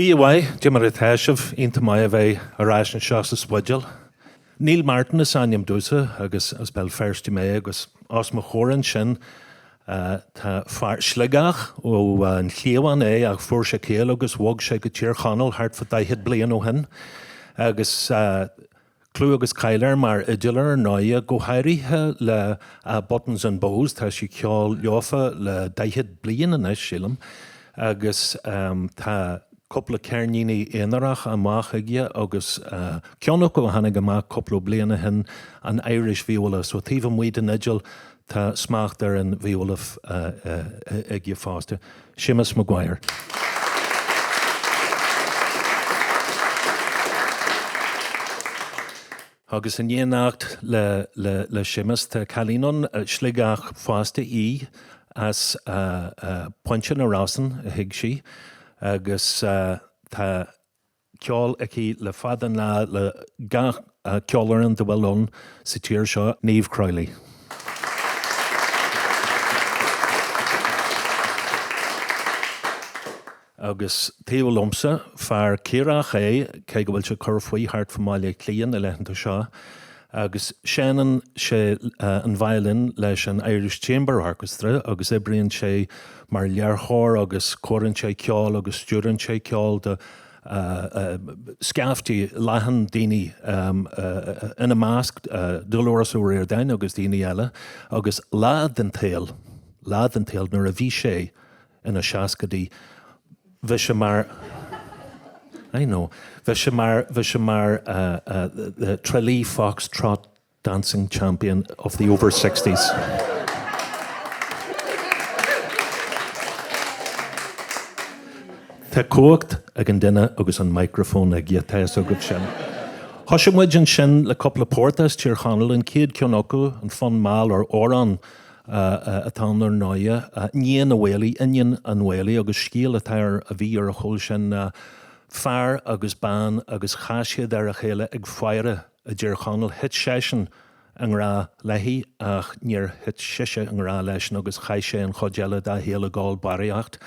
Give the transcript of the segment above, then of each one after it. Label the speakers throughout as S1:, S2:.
S1: Iwai, Jimmer Tashav, into my way, a ration shots as Wudgel. Neil Martin is Niamh Dusa, agus as bell first to me, agus Osma Horan Shin, ta far Schlegach, o an Clewan ag for Ceol agus wog shake a cheer channel, hard for thy hit blain o hin, agus Clú agus Kyler mar idiler noia go hairi le buttons and bows, ta she ceol Jofa le daihid blian in shillam, agus ta couple of cairníní éanarach amach aige agus ceannach go hannig amach couple of bliana hin an Irish viola, so tíh muid an idil tá smacht ar an viola aige fásta. Séamus McGuire. Agus in dhéanacht le Séamus tá Calínon sligach fásta í as pointse na rásan a hiig sí, agus tá ceol aici le fadan le gach ceolaran de bhfuilón sa tír seo Niamh Crowley. Agus taobh lomsa fear círeach cé go bhfuil se chur faoi thart formáile clíon a leithanta seo, agus Shannon sé an violin leis an Irish Chamber Orchestra, agus ibrion sé mar learthóir agus chorann sé ceol agus stúrann sé ceol de scaftí leathan daoine ina másc dulóras ó réir dain agus daoine eile, agus lád an tail nuair a bhí sé ina seascadí bhí sé mar I know. Vishimar the Tralee Foxtrot dancing champion of the over 60s. Tá cócht ag an duine agus an microphone ag dhétas agad sin. Thoisimuid an sin le couple of portas tír chanal an céad ceannacha an fan mal or órán atá ar náide níon a bhfuilí, inion an bhfuilí agus scíal atá a bhí ar a chul sin fear agus ban agus chaisiad ar a chéile ag foire a dtír chanal hit seisin an rá leihí ach níor hit siise an rá leisin agus chaise an chodeile dá héle gáil baraíocht.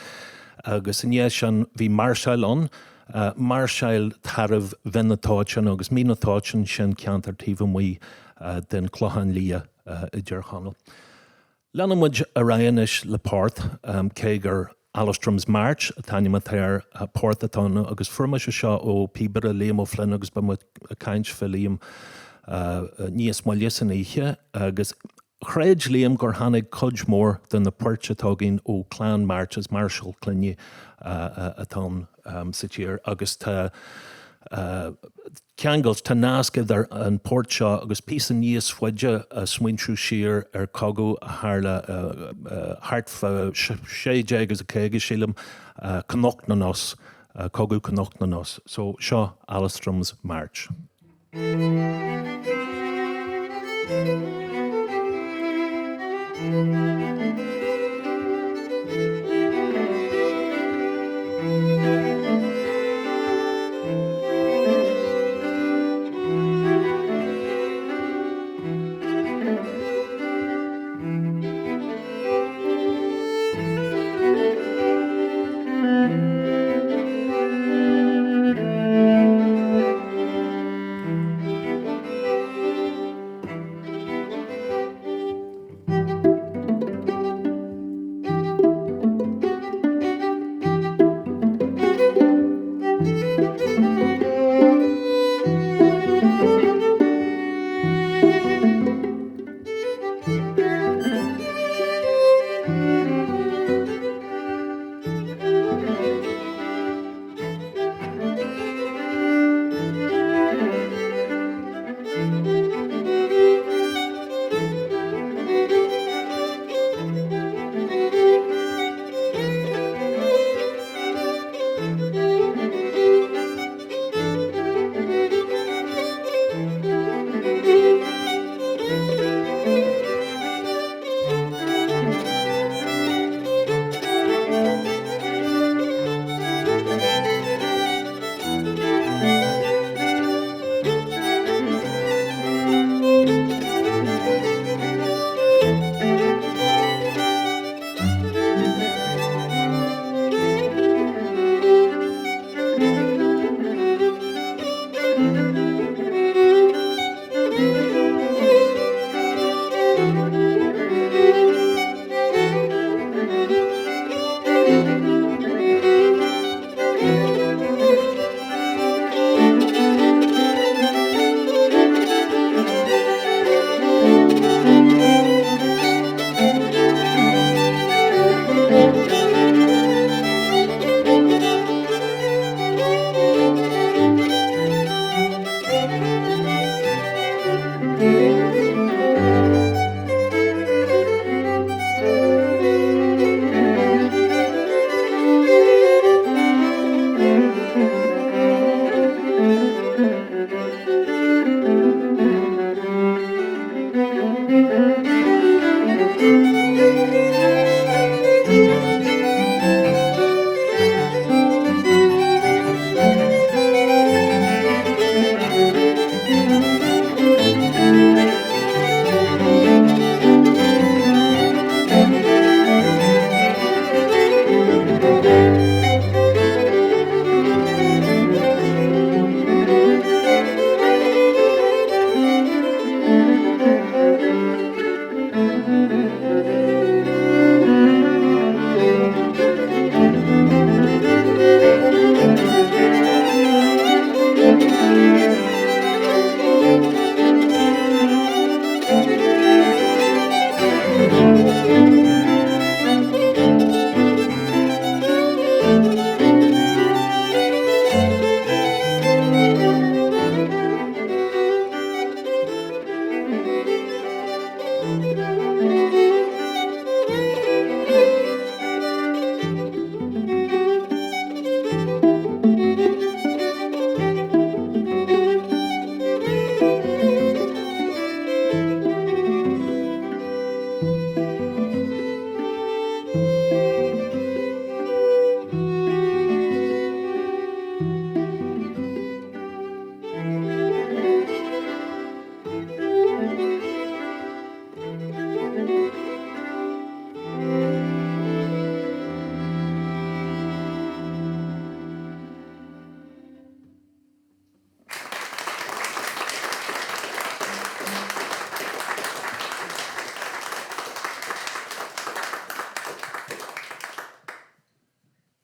S1: Agus in sin bhí Marseille an, Marseille tarmh vinnatáin agus mínatáin sin ceantar tíomh muí den chlochan lia i dtír chanal. Leanmuid a raanis le páirt cé gur Alstrom's March, Tanya Mater, Portatana, agus Firma Sha o Pibera Lemo Flynn, agus Bamut Kainch Philium, Nias Moliesaniche, agus Craig Liam Gorhanig Cudgemore than the Purchatogin o Clan Marches, Marshall Clinny, Aton Sitir, August Kangles Tanaska there and Portshaw, August Peace and Nias Fwedja, Swinchu Shear, Kogu, Harla, Hartfa, Shay Jag as a Kegishilum, Connachtnanos, Kogu Connachtnanos. So Shaw Alstrom's March.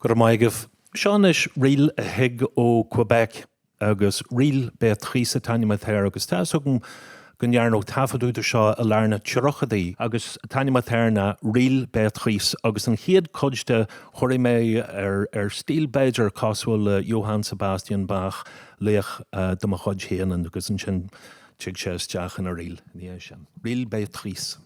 S1: Gur maigh seán is riil a hiig ó Quebec agus riil Beatrice a taine mathéir agus tá gon nearnó tafaúidir seo a lena tuirochadaí agus taine mathéir na riil Beatrice agus an chiad coiste choirí mé ar stíl Beiidir cosfuil Johann Sebastian Bach léach do a chud chéanaan agus an sin tuig sé isteach an a riil ní é sin. Riil Beatrice.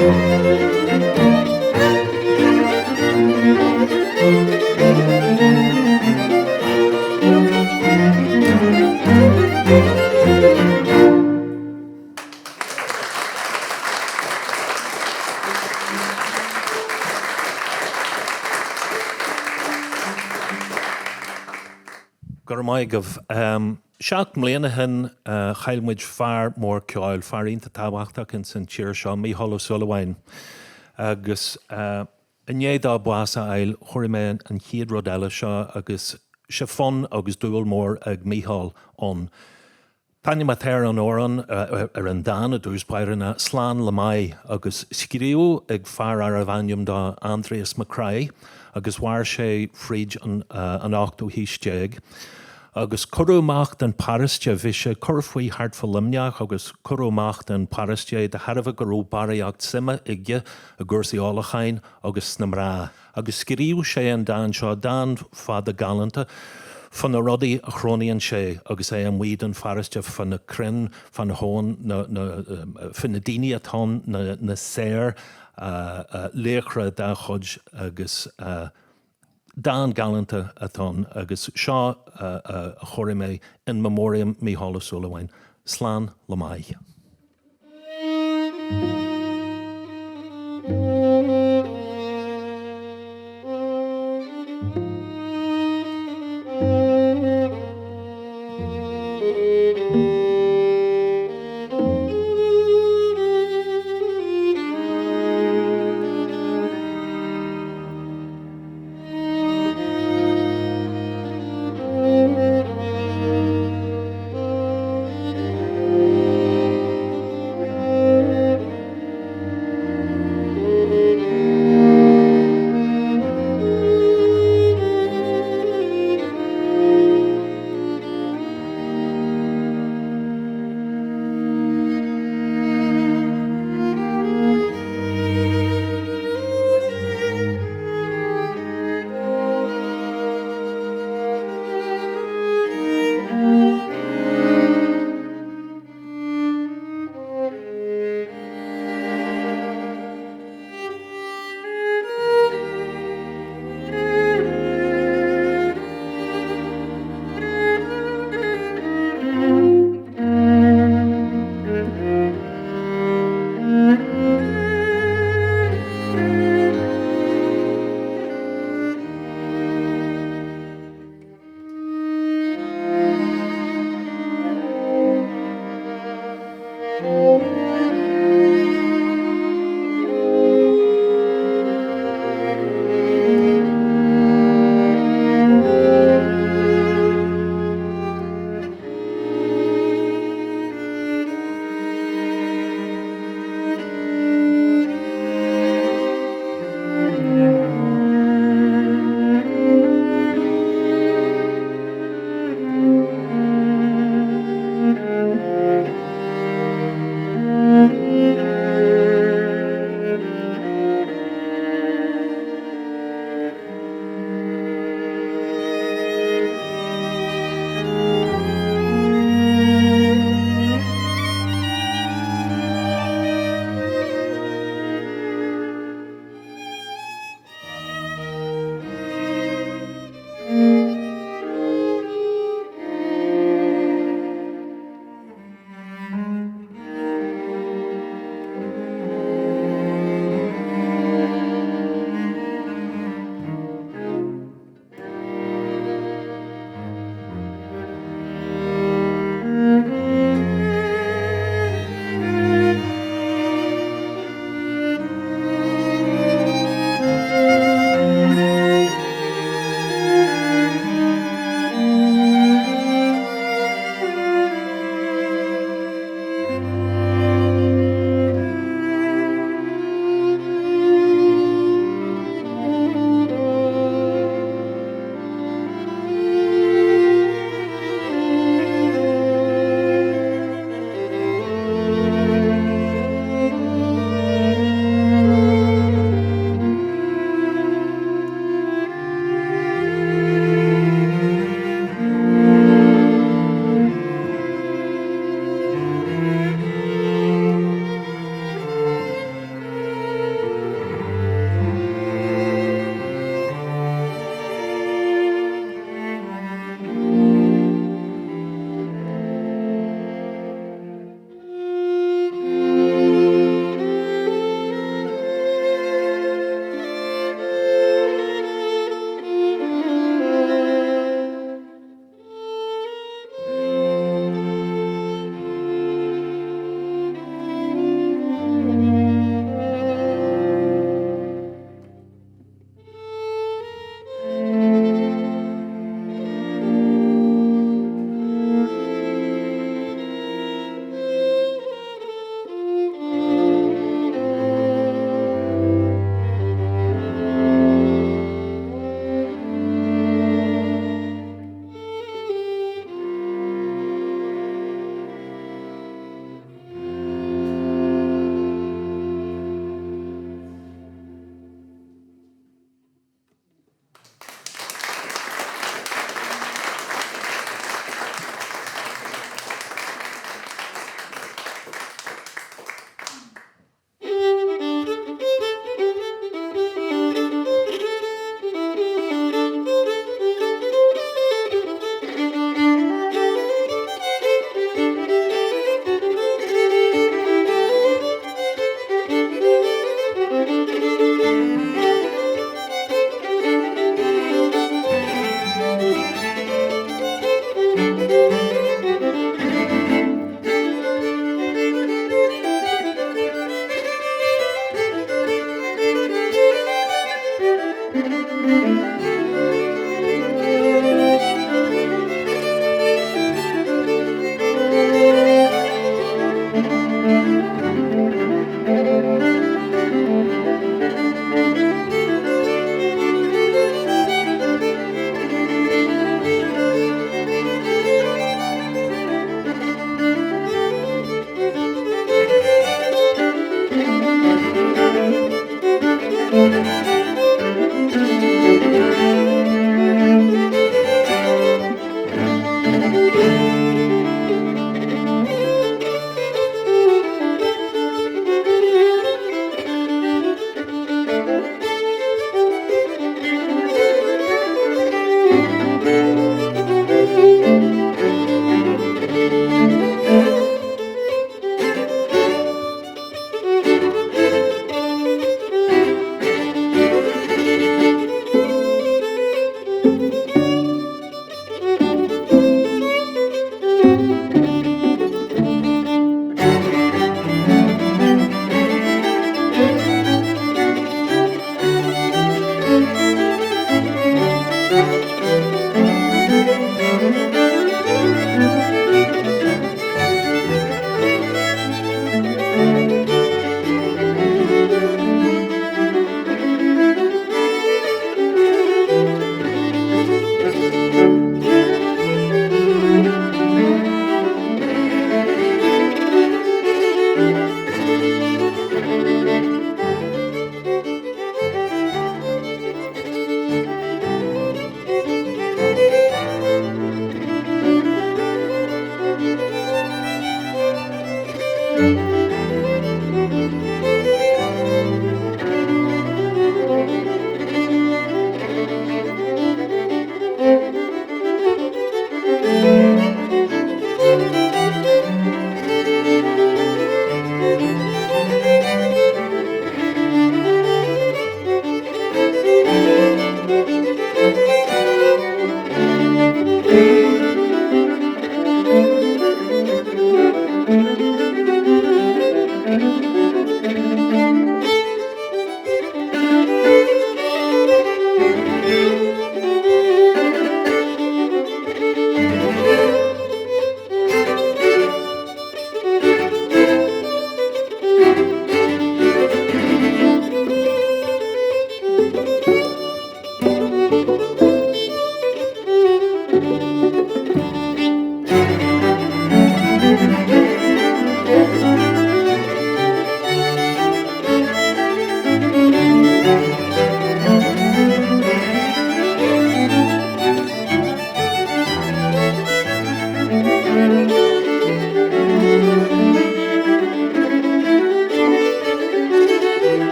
S1: Gur maigah seach mbliana hin chailmuid fear mór ceol fear ionta tábhachtach in san tíir seo mí hola sulahain. Agus inéad á buasa ail chuir mé an chiad rud eile seo agus se fun agus dúil mór ag míhall ón. Táine má téir an óran ar an dána dús bairna slán le mai agus scríú ag fear ar a bhainneam dá Andreas McCrae agus bhair sé fríd an 8ú hísteag. Agus curúach den Pariste bhí sé curfaí hartfa limneach agus curúach den Pariste de Harbh gurú baraíocht sima ige a gcúsaí álainn agus na mrá. Agus scríú sé an dáin seo dáin fada galanta fan na rudaí a chrónaíonn sé agus é an mhuiad an Pariste fan na crin fan na hón fan na daoine atá na séir léchra dá chuid agus Dan galanta atá agus seo a choir mé in memoriam mí hála sulahain. Slán le mai.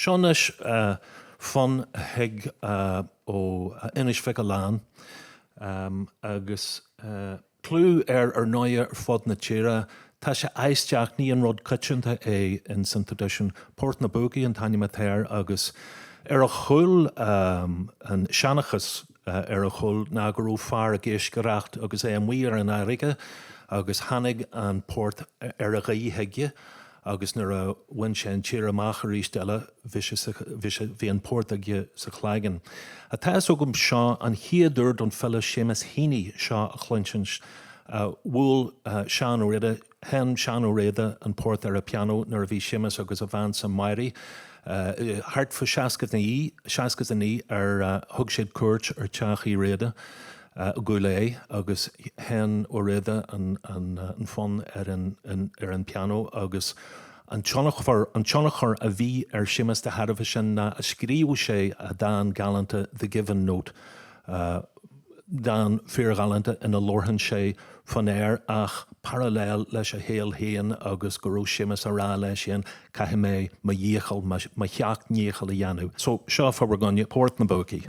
S1: Seanis fan heig ó inis fe go lán agus clú náide fod na tíre tá sé eisteach ní an rud cutisianta in san tradition Port na Bógaí an taine matéir agus a chuil an seanachas a chuil ná gurú fear a géis goreacht agus an muir an airige agus hanig an port a gaítheige agus nar a bhain sé an tíir amach rístelle bhí an port aige sa chláigen. A tá gom seo an chiaadúir don fella Séamus McGuire seo a chluinsin bhfuil sean ó réide hen sean ó réide an port ar a piano nar a bhí Séamus agus a bhain sa mairí. Hart fa seacas ní ar thug siad cuairt ar teach í réide go lé agus hen ó réide an fon ar an piano agus an tionachar a bhí ar Séamus de Harbh sin na a scríú sé a dáin galanta the given note dáin fear galanta ina lorthan sé fan ach parallel leis a héal héan agus gurú Séamus a rá leis sin caithfidh mé ma dhéachal ma cheacht níochail a dhéanamh. So seo fa gonne Port na Bógaí.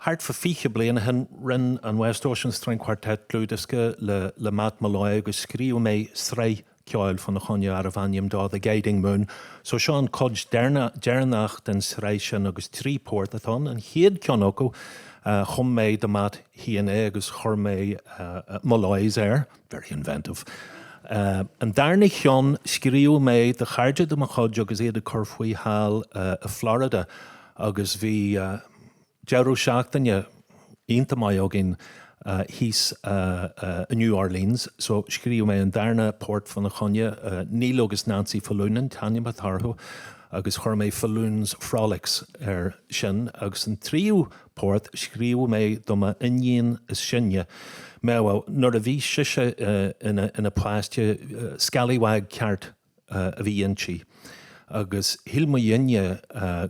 S1: hart fa fiche bliana hen rin an West Ocean String Quartet glúdaske le mat malói agus scríú mé srei ceol fan na chonne ar a bhainnim dá the Guiding Moon. So seán codj dearnach den srei sin agus trí pórt atá an chiad ceanóco chum mé de mat híana agus chur mé malóis very inventive. An darna chean scríú mé de chairde de chod agus éad a chur hall Florida agus bhí Jarú seachtainne ionta mai agin hís New Orleans, so scríú mé an darna port fan na chonne Níl agus Nancy Falúnan, Tanya Matharhu, agus chur mé Falúns Frolics sin, agus an tríú port scríú mé doma inhéan is sinne. Mewa, nuair a bhí siise in a pláiste scallywag ceart a bhí intí. Agus hilma dhéine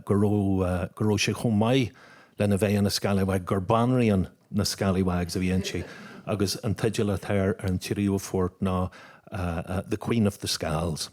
S1: go raibh sé chun maiid lena bheith an a scallywag gur banraíonn na scallywags a bhí intí. Agus an teidir le thar an tíriú fort ná the Queen of the Scales.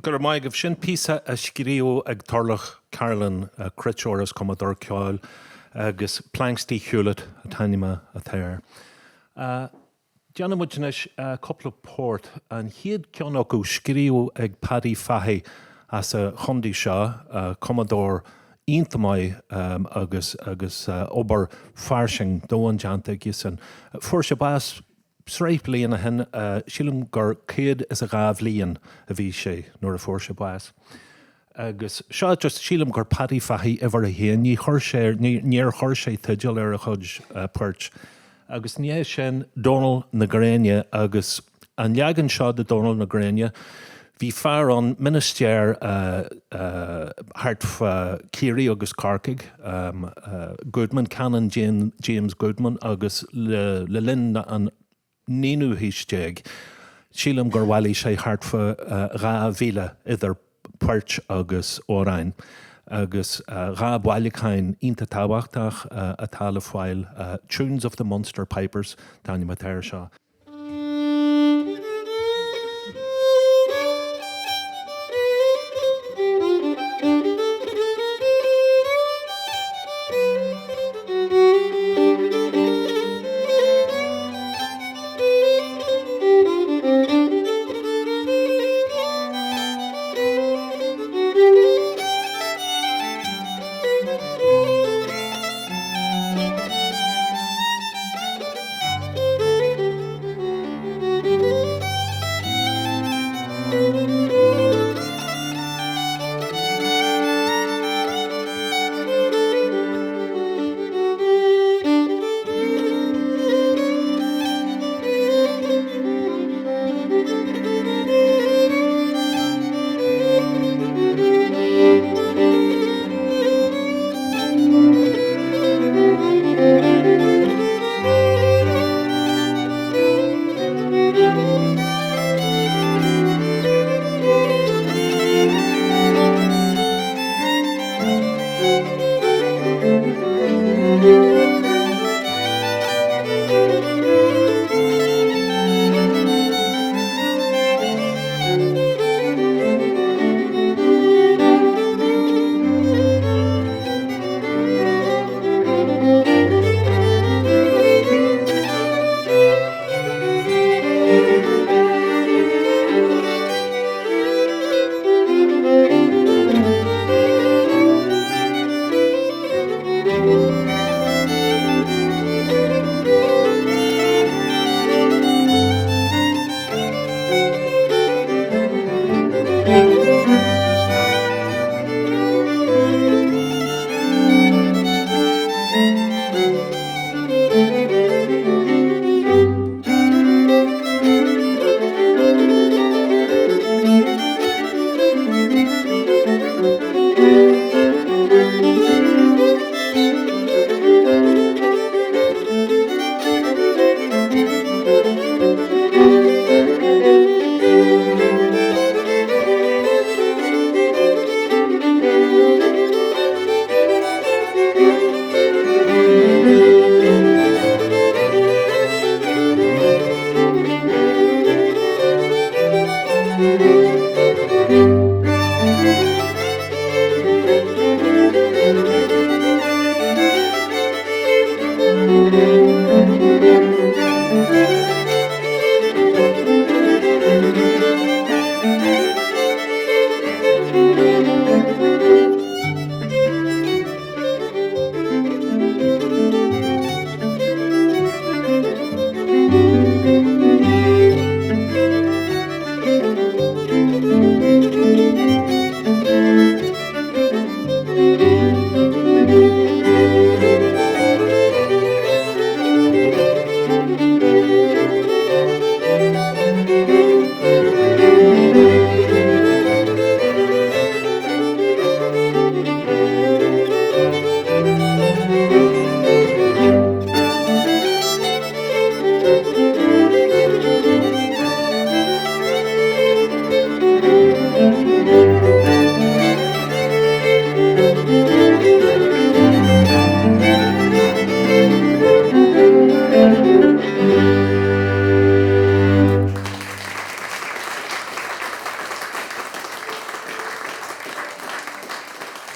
S1: Gur maig of sin písa a scríú ag tarlach Carolan Critchoras Commodore Ceol agus plankstí Hewlett a tanima a thair. Diana muidinis a couple of port an hiad ceannaú scríú ag Paddy Fahey as a chundí seo Commodore Intamai agus ober farsing dóan janta gisan. For se bas Sreip líon a hen sílim gur céad is a gáh líon a bhí sé nuair a fór se báis. Agus seo just sílim gur Paddy Fahey iwwer a héan ní níor chuir sé tuideal ar a chud puirt. Agus ní é sin Donald na Gréine agus an leagan seo de Donald na Gréine hí fear an ministéir hart Keary agus Carcaig Goodman Canon James Goodman agus le linn an níú híisteag sílam gur bhhailí sé hartfa rá bhíle idir puirt agus álainn agus rá bhhailíchain ionta tábhachtach a tála fáil Tunes of the Munster Pipers Daniel Matéir seo.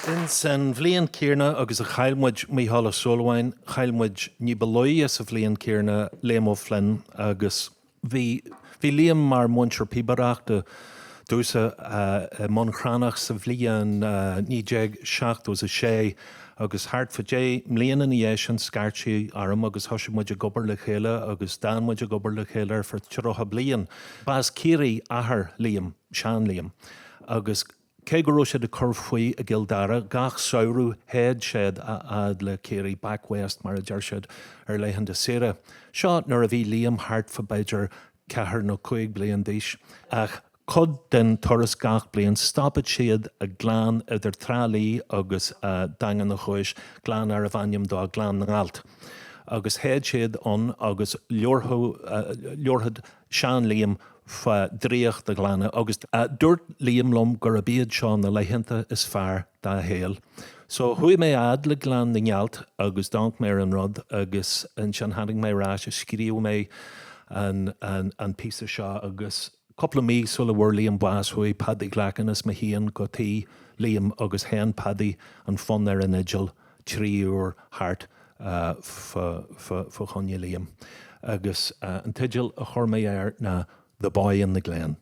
S1: In san bhliaon céarna agus a chailmuid mícheala solháin, chailmuid ní belóí sa bhliaon céarna lémo Flynn agus bhí líam mar muintir píbareachta dúsa mchránach sa bhliaon níéag seachtú a sé agus hart fa dé mlíana na dhé sin scartí arm agus thoisimuid a gobar le chéile agus dámuid a gobar le chéile for tuirecha bliain. Bás círaí ahar líam, sean líam agus cé go raibh siad a curb faoi a gildara gach saoirú héad séad ad le céirí back west mar a deir siad ar leihann de sére. Seo nuair a bhí líam hart fa beidir cethir nó 5 bliain d'aois ach cod den toras gach bliain stopped siad a glán idir trálí agus dangan na chuis glán ar a bhainneam dá glán na ngalt. Agus héad siad an agus leorthad sean líam fa dríocht a glána agus dúirt líam lom gur a bíad seán na leihananta is fearr dá héal. So hui mé ad le glán na ngealt agus dank mé an rud agus an sean haing mé rás a scríú mé an pí seo agus couple mí sulla bhfuir líam bás hui paddy ghlachan is ma hían go tí líam agus hen paddy an fun ar an idigil 3 úr hart fa chonne líam. Agus an tidigil a chur mé ar na The Boy in the Glen.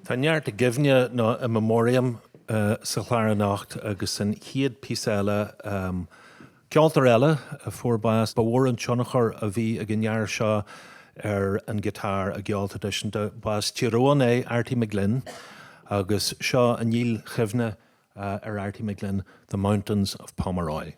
S1: Tá neart a gimhne ná a memoriam sa chláirnacht agus an chiad písile ceoltóirí eile a fuórbáas ba bhór an tionachar a bhí a gnear seo an gitar a geolta de bás tíróin é Artie McGlynn agus seo a níl chimhne Artie McGlynn, The Mountains of Pomeroy.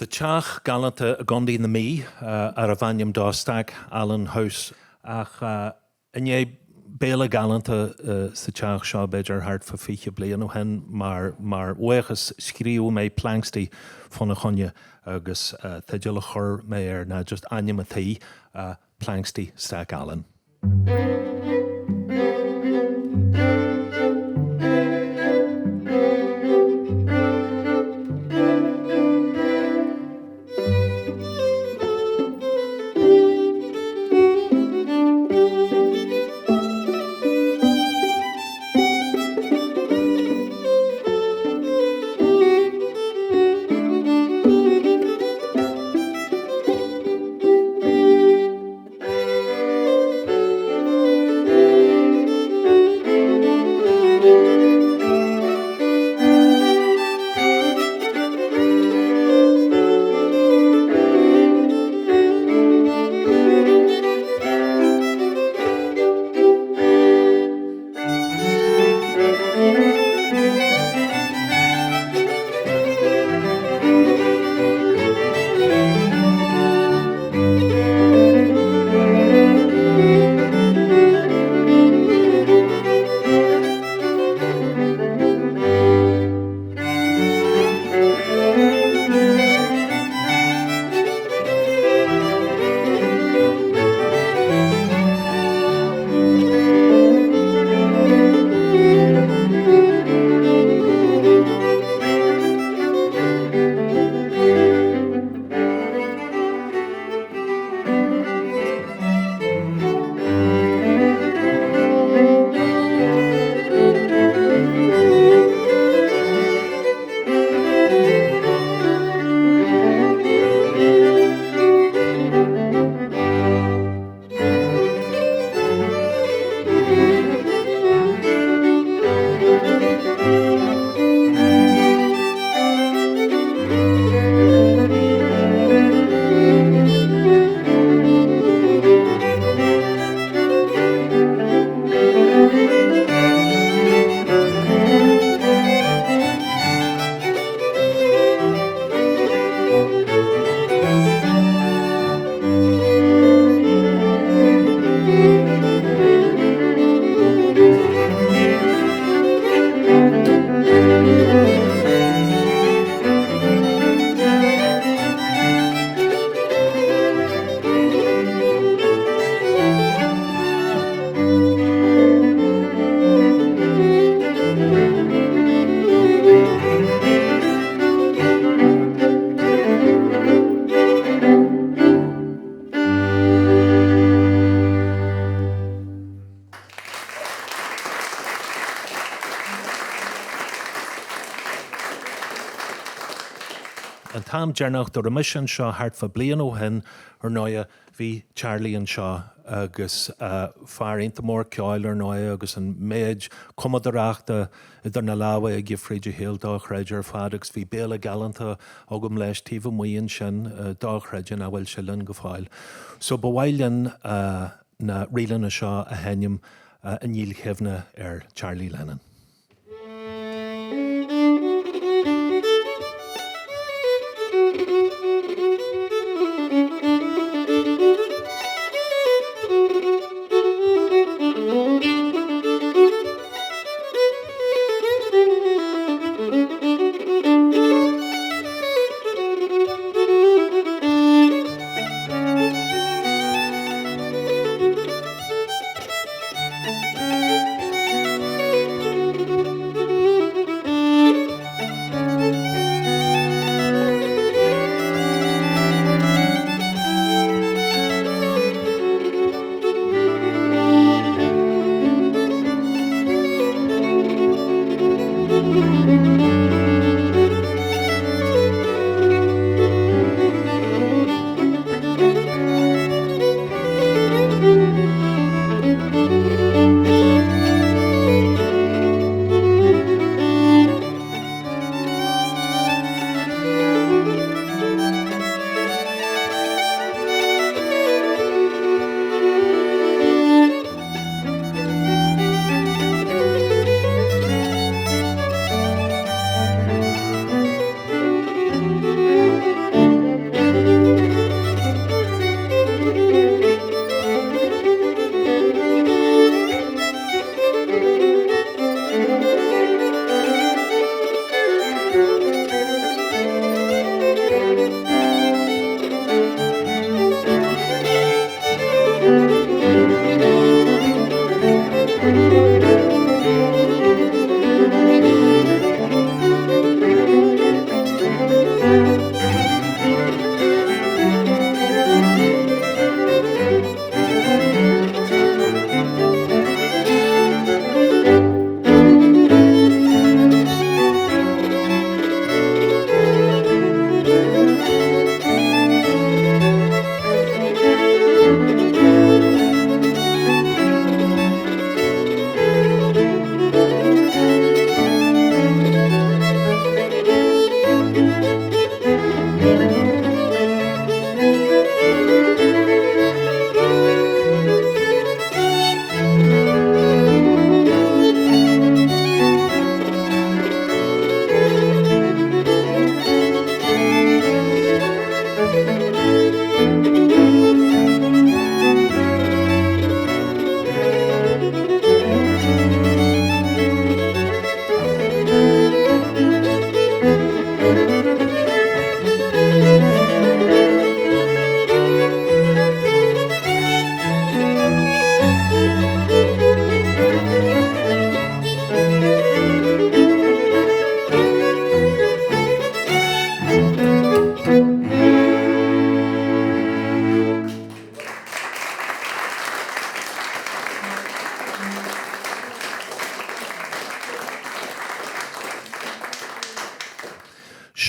S1: The teach galanta a gondí na mí ar a bhainneam dástag Alan House ach inné béle galanta sa teach seo beidir hart fa fiche blian ó hen mar uachas scríú mé plankstí fan a chonne agus teidir le chur mé ar na just aine a taí plankstí stag Alan. An tam dearnach do remission seo hart fa blian ó hen ar náia hí Charlie an seo agus farinta mór ceáil ar náia agus an méid comodarachta idir na láha a gifriide héal dáchreidir fad agus hí béla galanta agam leis tíomh muon sin dáchreidir na bhfuil se linn go fáil. So bhhailin na rilan seo a henim a níl chefna ar Charlie Lennon.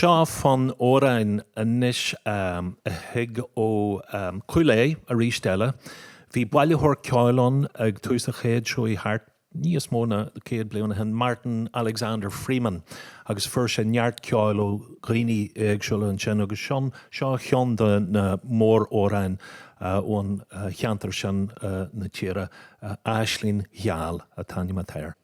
S1: Seo fan álainn anois a thuig ó Cuilé a rístelle. Bhí bailithóir ceolán ag tús a chéad seo i thart níos móna céad bliana hen Martin Alexander Freeman agus fuair sé neart ceol ó dhaoine ag seola an sin agus seo cheann na mór álainn ón cheantar sin na tíre Aislinn Gheal a Tanya Matéir.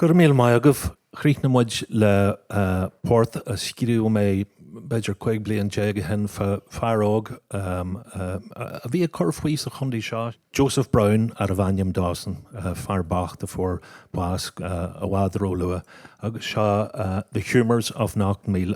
S1: Gur míl mai agah chríoch na muid le pórt a sciú mé beidir 5 bliain déag hen fearóg a bhí a chur faoi sa chundaí seo. Joseph Brown ar a bhainneam Dawson fearbach de for bás a bhádró lua agus seo The Humours of Nacht Míl.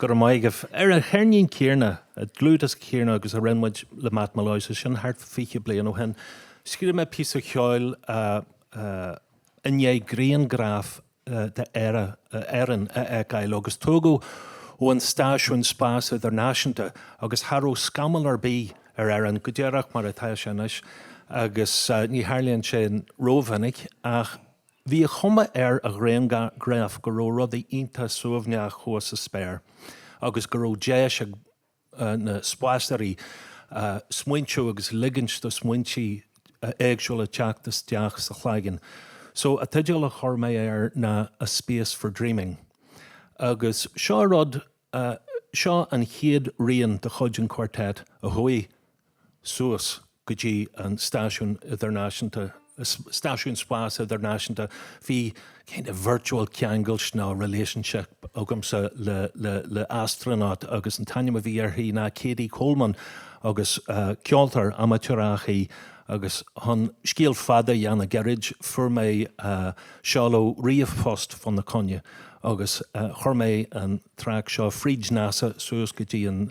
S1: gur maigah a cheirnín céarna, a glúdas céarna agus a rinmuid le mat malóise sin hart fiche blian ó hen. Scrire me pí a cheol inné gréan graf de éan a gail agus tógó ó an stáisiún spás idir náisiúnta agus haró scamal ar bí ar éan go déireach mar atá sinis agus ní hairlíonn sin rómhannig ach bhí chuma a réon graf go ró rud ionta suaimhneach chuas a spéir agus go ró déis na spáistearí smuintiú agus liganst do smuintí éagsúil a teachtas deach sa chláigean. So a tuideal a chur mé na A Space for Dreaming. Agus seo rud seo an chéad rion de chCUAN Quartet a thuí suas go dtí an stáisiún idirnáisiúnta stáisiún spás idirnáisiúnta hí kind of virtual ceangailt ná relationship agamsa le astronaut agus an taine a bhí ar hí ná Katie Coleman agus ceoltar amateurachaí agus hon scéal fada Jana Gerridge fur mé seáló riamh post fan na conne agus chur mé an track seo Fríd NASA suas go dtí an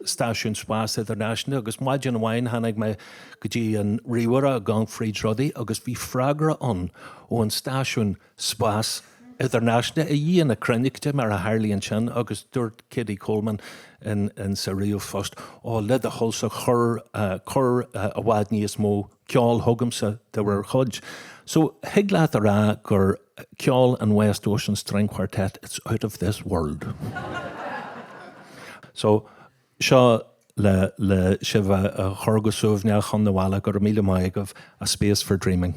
S1: stáisiún spás idirnáisiúnta agus maidin amháin hanig mé go dtí an rihuara a gang Fríd rudaí agus bhí freagra an ó an stáisiún spás idirnáisiúnta a dhéana cruinneachta mar a hairlíonn sin agus dúirt Katie Coleman in sa riamh post ó le a thulsa chur a bhhaid níos mó ceol thugamsa de bhar chuid. So higlaat ará gur Ceol and West Ocean String Quartet, it's out of this world. So seo le sibh a chur go suaimhneach chun na bhalla gur míle maigh A Space for Dreaming.